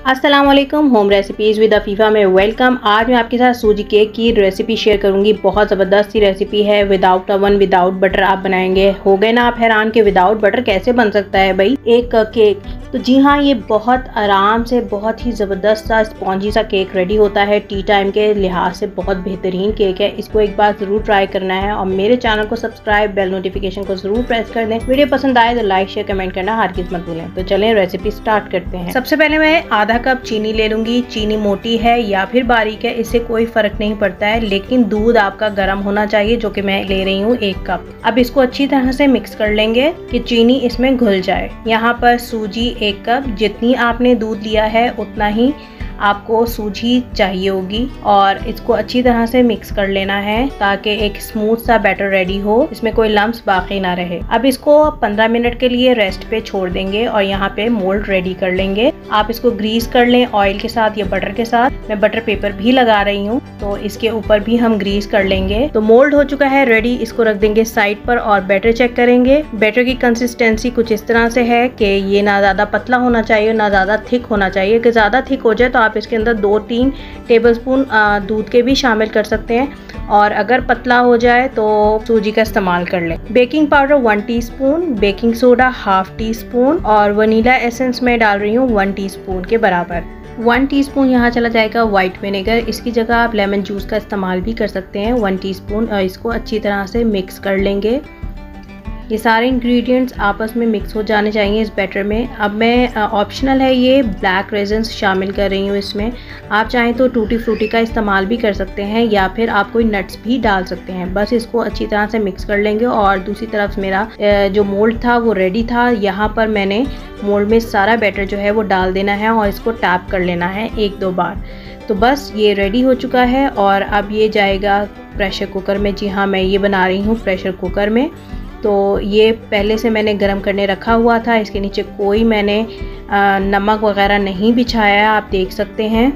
अस्सलाम वालेकुम, home recipes with Afifa में वेलकम। आज मैं आपके साथ सूजी केक की रेसिपी शेयर करूंगी। बहुत ज़बरदस्त सी रेसिपी है। विदाउट ओवन विदाउट बटर आप बनाएंगे, हो गए ना आप हैरान कि विदाउट बटर कैसे बन सकता है भाई एक केक। तो जी हाँ, ये बहुत आराम से बहुत ही ज़बरदस्त सा स्पॉन्जी सा केक रेडी होता है। टी टाइम के लिहाज से बहुत बेहतरीन केक है। इसको एक बार ज़रूर ट्राई करना है और मेरे चैनल को सब्सक्राइब, बेल नोटिफिकेशन को ज़रूर प्रेस कर दें। वीडियो पसंद आए तो लाइक शेयर कमेंट करना हरगिज़ मत भूलें। तो चलें रेसिपी स्टार्ट करते हैं। सबसे पहले मैं आधा कप चीनी ले लूंगी। चीनी मोटी है या फिर बारीक है, इससे कोई फर्क नहीं पड़ता है, लेकिन दूध आपका गर्म होना चाहिए, जो कि मैं ले रही हूँ 1 कप। अब इसको अच्छी तरह से मिक्स कर लेंगे कि चीनी इसमें घुल जाए। यहाँ पर सूजी 1 कप, जितनी आपने दूध लिया है उतना ही आपको सूजी चाहिए होगी और इसको अच्छी तरह से मिक्स कर लेना है ताकि एक स्मूथ सा बैटर रेडी हो, इसमें कोई लम्स बाकी ना रहे। अब इसको 15 मिनट के लिए रेस्ट पे छोड़ देंगे और यहाँ पे मोल्ड रेडी कर लेंगे। आप इसको ग्रीस कर लें ऑयल के साथ या बटर के साथ। मैं बटर पेपर भी लगा रही हूँ तो इसके ऊपर भी हम ग्रीस कर लेंगे। तो मोल्ड हो चुका है रेडी, इसको रख देंगे साइड पर और बैटर चेक करेंगे। बैटर की कंसिस्टेंसी कुछ इस तरह से है कि ये ना ज़्यादा पतला होना चाहिए ना ज़्यादा थिक होना चाहिए। कि ज़्यादा थिक हो जाए तो आप इसके अंदर 2-3 टेबलस्पून दूध के भी शामिल कर सकते हैं और अगर पतला हो जाए तो सूजी का इस्तेमाल कर लें। Baking powder 1 teaspoon, baking soda 1/2 teaspoon और वनीला एसेंस में डाल रही हूँ 1 टीस्पून के बराबर। 1 टीस्पून यहाँ चला जाएगा वाइट विनेगर, इसकी जगह आप लेमन जूस का इस्तेमाल भी कर सकते हैं। 1 टीस्पून और इसको अच्छी तरह से मिक्स कर लेंगे। ये सारे इंग्रेडिएंट्स आपस में मिक्स हो जाने चाहिए इस बैटर में। अब मैं ऑप्शनल है ये ब्लैक रेजिन्स शामिल कर रही हूँ इसमें। आप चाहें तो टूटी फ्रूटी का इस्तेमाल भी कर सकते हैं या फिर आप कोई नट्स भी डाल सकते हैं। बस इसको अच्छी तरह से मिक्स कर लेंगे और दूसरी तरफ मेरा जो मोल्ड था वो रेडी था। यहाँ पर मैंने मोल्ड में सारा बैटर जो है वो डाल देना है और इसको टैप कर लेना है 1-2 बार। तो बस ये रेडी हो चुका है और अब ये जाएगा प्रेशर कुकर में। जी हाँ, मैं ये बना रही हूँ प्रेशर कुकर में। तो ये पहले से मैंने गरम करने रखा हुआ था, इसके नीचे कोई मैंने नमक वगैरह नहीं बिछाया है, आप देख सकते हैं।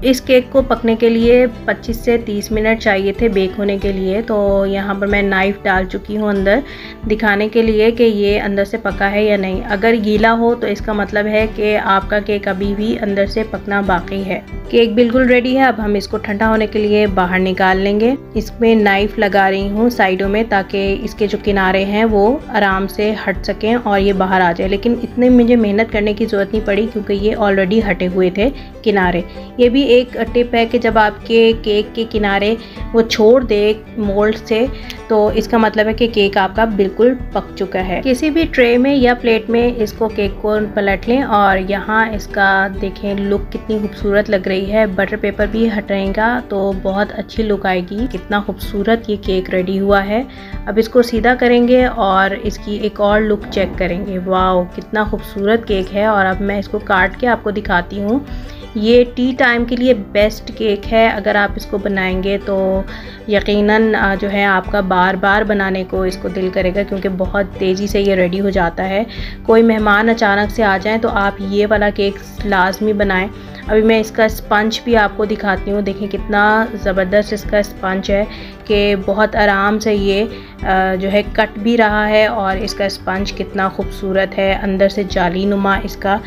इस केक को पकने के लिए 25 से 30 मिनट चाहिए थे बेक होने के लिए। तो यहाँ पर मैं नाइफ़ डाल चुकी हूँ अंदर, दिखाने के लिए कि ये अंदर से पका है या नहीं। अगर गीला हो तो इसका मतलब है कि आपका केक अभी भी अंदर से पकना बाकी है। केक बिल्कुल रेडी है। अब हम इसको ठंडा होने के लिए बाहर निकाल लेंगे। इसमें नाइफ़ लगा रही हूँ साइडों में ताकि इसके जो किनारे हैं वो आराम से हट सकें और ये बाहर आ जाए। लेकिन इतनी मुझे मेहनत करने की ज़रूरत नहीं पड़ी क्योंकि ये ऑलरेडी हटे हुए थे किनारे। ये भी एक टिप है कि जब आपके केक के किनारे वो छोड़ दे मोल्ड से तो इसका मतलब है कि केक आपका बिल्कुल पक चुका है। किसी भी ट्रे में या प्लेट में इसको केक को पलट लें और यहाँ इसका देखें लुक कितनी खूबसूरत लग रही है। बटर पेपर भी हटाएगा तो बहुत अच्छी लुक आएगी। कितना खूबसूरत ये केक रेडी हुआ है। अब इसको सीधा करेंगे और इसकी एक और लुक चेक करेंगे। वाह, कितना खूबसूरत केक है। और अब मैं इसको काट के आपको दिखाती हूँ। ये टी टाइम के लिए बेस्ट केक है। अगर आप इसको बनाएंगे तो यकीनन जो है आपका बार बार बनाने को इसको दिल करेगा क्योंकि बहुत तेज़ी से ये रेडी हो जाता है। कोई मेहमान अचानक से आ जाएं तो आप ये वाला केक लाजमी बनाएं। अभी मैं इसका स्पंज भी आपको दिखाती हूँ। देखें कितना ज़बरदस्त इसका स्पंज है कि बहुत आराम से ये जो है कट भी रहा है और इसका स्पंज कितना खूबसूरत है। अंदर से जाली नुमा इसका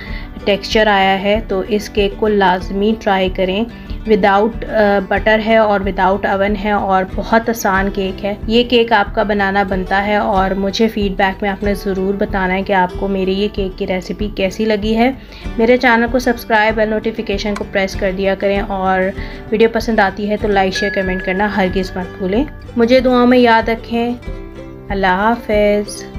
टेक्सचर आया है। तो इस केक को लाजमी ट्राई करें। विदाउट बटर है और विदाउट ओवन है और बहुत आसान केक है। ये केक आपका बनाना बनता है और मुझे फ़ीडबैक में आपने ज़रूर बताना है कि आपको मेरी ये केक की रेसिपी कैसी लगी है। मेरे चैनल को सब्सक्राइब, बेल नोटिफिकेशन को प्रेस कर दिया करें और वीडियो पसंद आती है तो लाइक शेयर कमेंट करना हरगिज़ मत भूलें। मुझे दुआओं में याद रखें। अल्लाह हाफ़िज़।